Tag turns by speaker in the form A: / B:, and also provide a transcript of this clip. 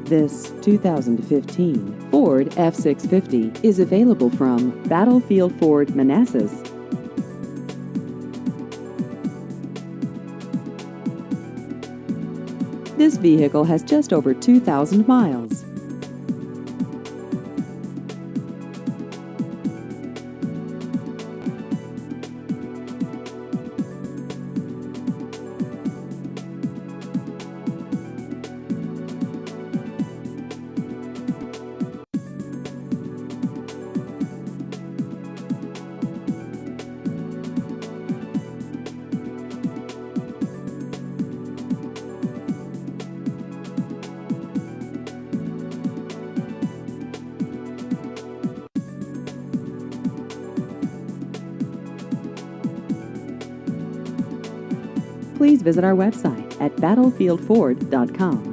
A: This 2015 Ford F650 is available from Battlefield Ford, Manassas. This vehicle has just over 2,000 miles. Please visit our website at battlefieldford.com.